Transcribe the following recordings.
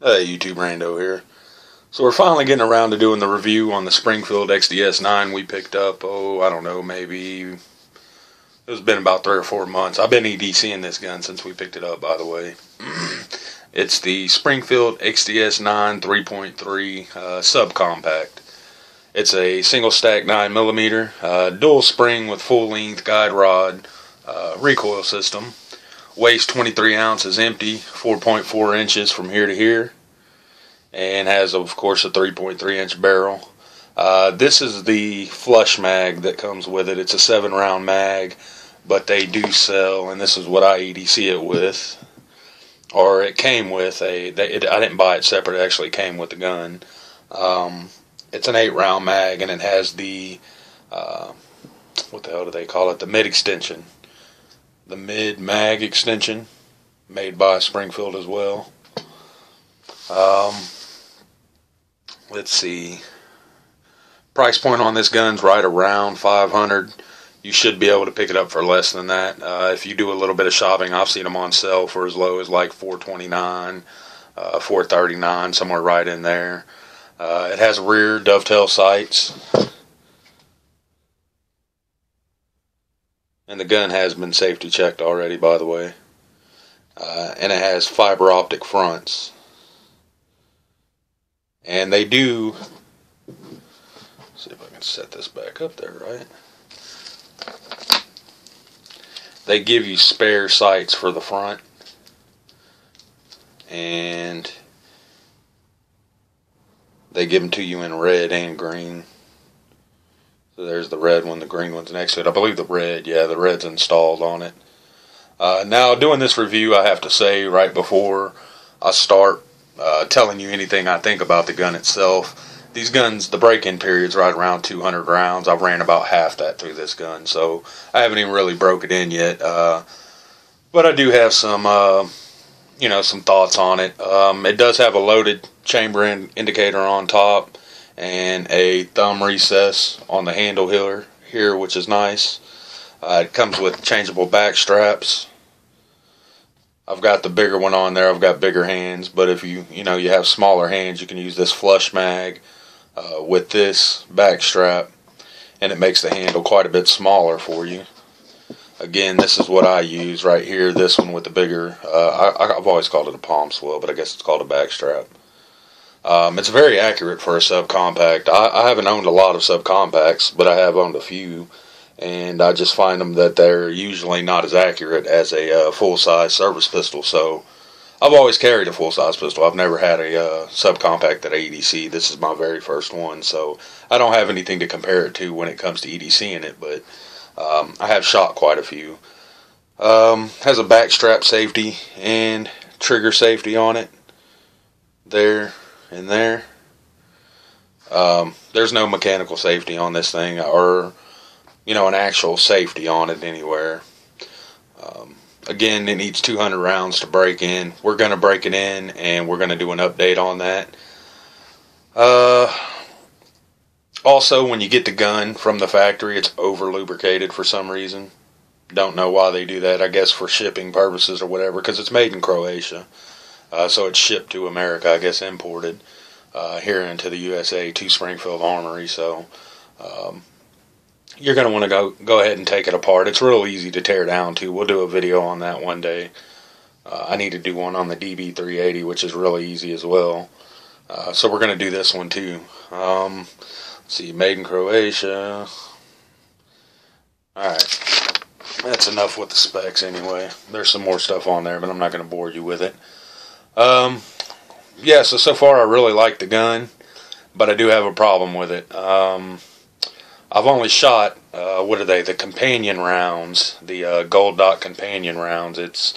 Hey, YouTube Rando here. So we're finally getting around to doing the review on the Springfield XDS-9 we picked up, I don't know, maybe it's been about 3 or 4 months. I've been EDCing this gun since we picked it up, by the way. It's the Springfield XDS-9 3.3 subcompact. It's a single stack 9mm, dual spring with full length guide rod recoil system. Weighs 23 ounces empty, 4.4 inches from here to here, and has, of course, a 3.3 inch barrel. This is the flush mag that comes with it. It's a 7-round mag, but they do sell, and this is what I EDC it with, or it came with I didn't buy it separate. It actually came with the gun. It's an 8-round mag, and it has the what the hell do they call it? The mid extension. The mid-mag extension, made by Springfield as well. Let's see. Price point on this gun's right around $500. You should be able to pick it up for less than that. If you do a little bit of shopping, I've seen them on sale for as low as like $429, $439, somewhere right in there. It has rear dovetail sights. And the gun has been safety checked already, by the way. And it has fiber optic fronts. And they do, see if I can set this back up there right. They give you spare sights for the front. And they give them to you in red and green. So there's the red one, the green one's next to it. I believe the red's installed on it. Now, doing this review, I have to say right before I start telling you anything I think about the gun itself, these guns, the break-in period's right around 200 rounds. I've ran about half that through this gun, so I haven't even really broke it in yet. But I do have some, some thoughts on it. It does have a loaded chamber indicator on top, and a thumb recess on the handle here, which is nice. It comes with changeable back straps. I've got the bigger one on there. I've got bigger hands, but if you have smaller hands, you can use this flush mag with this back strap, and it makes the handle quite a bit smaller for you. Again, this is what I use right here. This one with the bigger. I've always called it a palm swell, but I guess it's called a back strap. It's very accurate for a subcompact. I haven't owned a lot of subcompacts, but I have owned a few, and I just find them that they're usually not as accurate as a full-size service pistol. So I've always carried a full-size pistol. I've never had a subcompact that I EDC. This is my very first one, so I don't have anything to compare it to when it comes to EDCing it, but I have shot quite a few. Has a back strap safety and trigger safety on it. There and there. There's no mechanical safety on this thing, or an actual safety on it anywhere. Again, it needs 200 rounds to break in. We're going to break it in, and we're going to do an update on that. Also, when you get the gun from the factory, it's over lubricated for some reason. Don't know why they do that. I guess for shipping purposes or whatever, because it's made in Croatia. So it's shipped to America, I guess imported here into the USA to Springfield Armory. So you're going to want to go ahead and take it apart. It's real easy to tear down too. We'll do a video on that one day. I need to do one on the DB380, which is really easy as well. So we're going to do this one too. Let's see, made in Croatia. Alright, that's enough with the specs anyway. There's some more stuff on there, but I'm not going to bore you with it. Yeah, so far I really like the gun, but I do have a problem with it. I've only shot, what are they, the companion rounds, the gold dot companion rounds.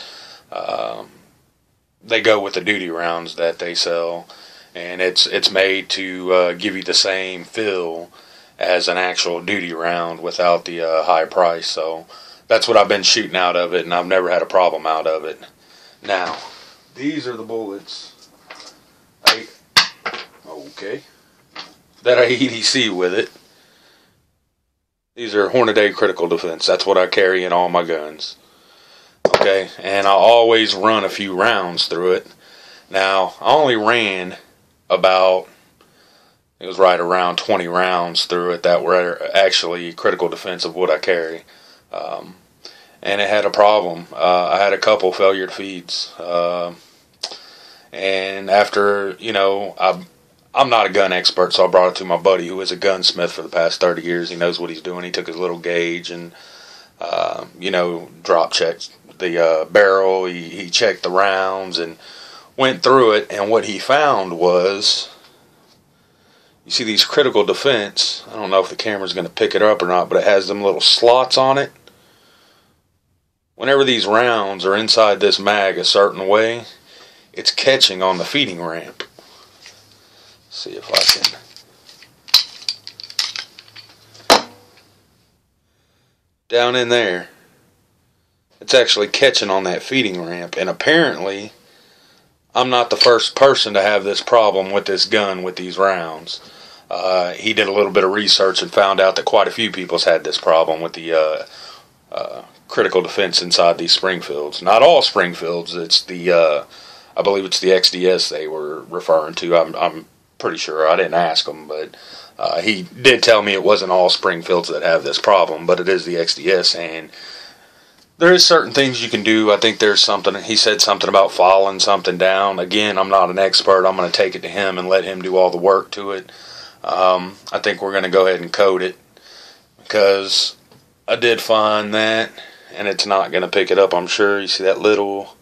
They go with the duty rounds that they sell, and it's made to give you the same feel as an actual duty round without the high price. So that's what I've been shooting out of it, and I've never had a problem out of it. Now, these are the bullets that I EDC with it. These are Hornady Critical Defense. That's what I carry in all my guns. Okay, and I always run a few rounds through it. Now, I only ran about, it was right around 20 rounds through it that were actually critical defense of what I carry. And it had a problem. I had a couple failure feeds. And after, I'm not a gun expert, so I brought it to my buddy who is a gunsmith for the past 30 years. He knows what he's doing. He took his little gauge and, drop checked the barrel. He checked the rounds and went through it. And what he found was, you see these critical defense. I don't know if the camera's going to pick it up or not, but it has them little slots on it. Whenever these rounds are inside this mag a certain way, it's catching on the feeding ramp. See if I can. Down in there, it's actually catching on that feeding ramp, and apparently I'm not the first person to have this problem with this gun with these rounds. He did a little bit of research and found out that quite a few people's had this problem with the critical defense inside these Springfields. Not all Springfields. It's the I believe it's the XDS they were referring to. I'm pretty sure. I didn't ask him, but he did tell me it wasn't all Springfields that have this problem, but it is the XDS, and there is certain things you can do. I think there's something, he said something about filing something down. Again, I'm not an expert. I'm going to take it to him and let him do all the work to it. I think we're going to go ahead and code it, because I did find that, and it's not going to pick it up, I'm sure. You see that little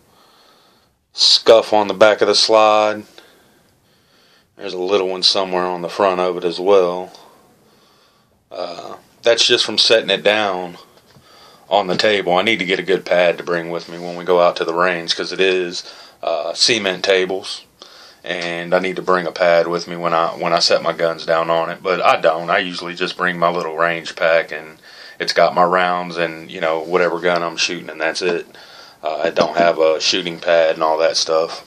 scuff on the back of the slide? There's a little one somewhere on the front of it as well. That's just from setting it down on the table. I need to get a good pad to bring with me when we go out to the range, because it is cement tables, and I need to bring a pad with me when I set my guns down on it. But I don't. I usually just bring my little range pack, and it's got my rounds and whatever gun I'm shooting, and that's it. I don't have a shooting pad and all that stuff.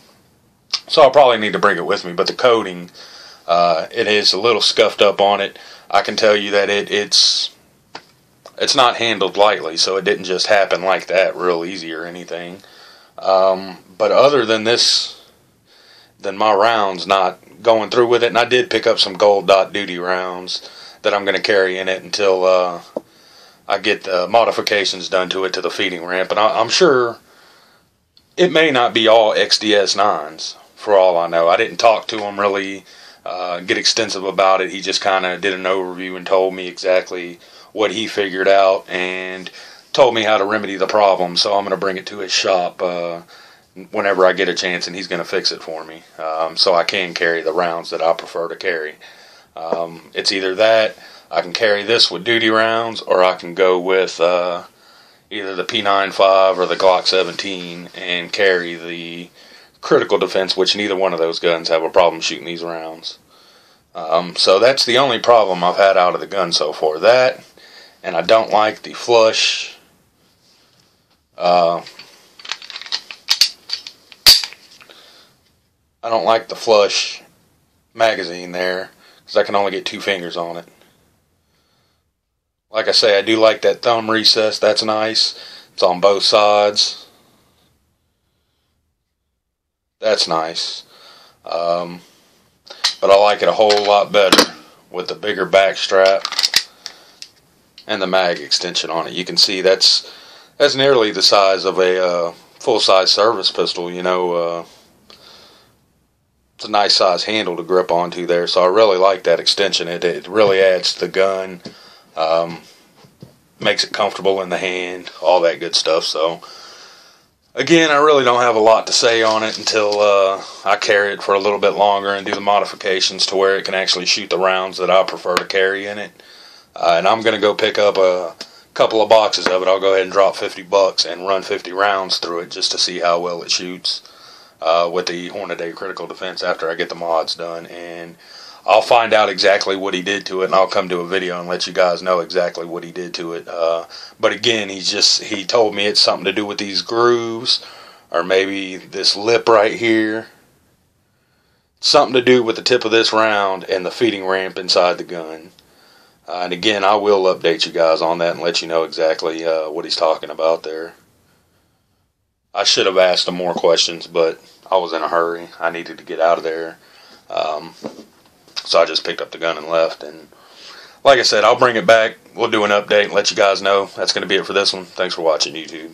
So I'll probably need to bring it with me, but the coating, it is a little scuffed up on it. I can tell you that it's not handled lightly, so it didn't just happen like that real easy or anything. But other than this, than my rounds not going through with it, and I did pick up some gold dot duty rounds that I'm going to carry in it until I get the modifications done to it to the feeding ramp. And I'm sure it may not be all XDS 9s. For all I know, I didn't talk to him really, get extensive about it. He just kind of did an overview and told me exactly what he figured out and told me how to remedy the problem. So I'm going to bring it to his shop whenever I get a chance, and he's going to fix it for me, so I can carry the rounds that I prefer to carry. It's either that, I can carry this with duty rounds, or I can go with either the P95 or the Glock 17 and carry the critical defense, which neither one of those guns have a problem shooting these rounds. So that's the only problem I've had out of the gun so far. That, and I don't like the flush I don't like the flush magazine there, because I can only get 2 fingers on it. Like I say, I do like that thumb recess. That's nice. It's on both sides. That's nice. But I like it a whole lot better with the bigger back strap and the mag extension on it. You can see that's nearly the size of a full-size service pistol. It's a nice size handle to grip onto there, so I really like that extension. It really adds to the gun, makes it comfortable in the hand, all that good stuff. So again, I really don't have a lot to say on it until I carry it for a little bit longer and do the modifications to where it can actually shoot the rounds that I prefer to carry in it. And I'm going to go pick up a couple of boxes of it. I'll go ahead and drop $50 and run 50 rounds through it just to see how well it shoots with the Hornady Critical Defense after I get the mods done. And I'll find out exactly what he did to it, and I'll come to a video and let you guys know exactly what he did to it. But again, he told me it's something to do with these grooves, or maybe this lip right here. Something to do with the tip of this round and the feeding ramp inside the gun. And again, I will update you guys on that and let you know exactly what he's talking about there. I should have asked him more questions, but I was in a hurry. I needed to get out of there. So I just picked up the gun and left. And like I said, I'll bring it back. We'll do an update and let you guys know. That's going to be it for this one. Thanks for watching, YouTube.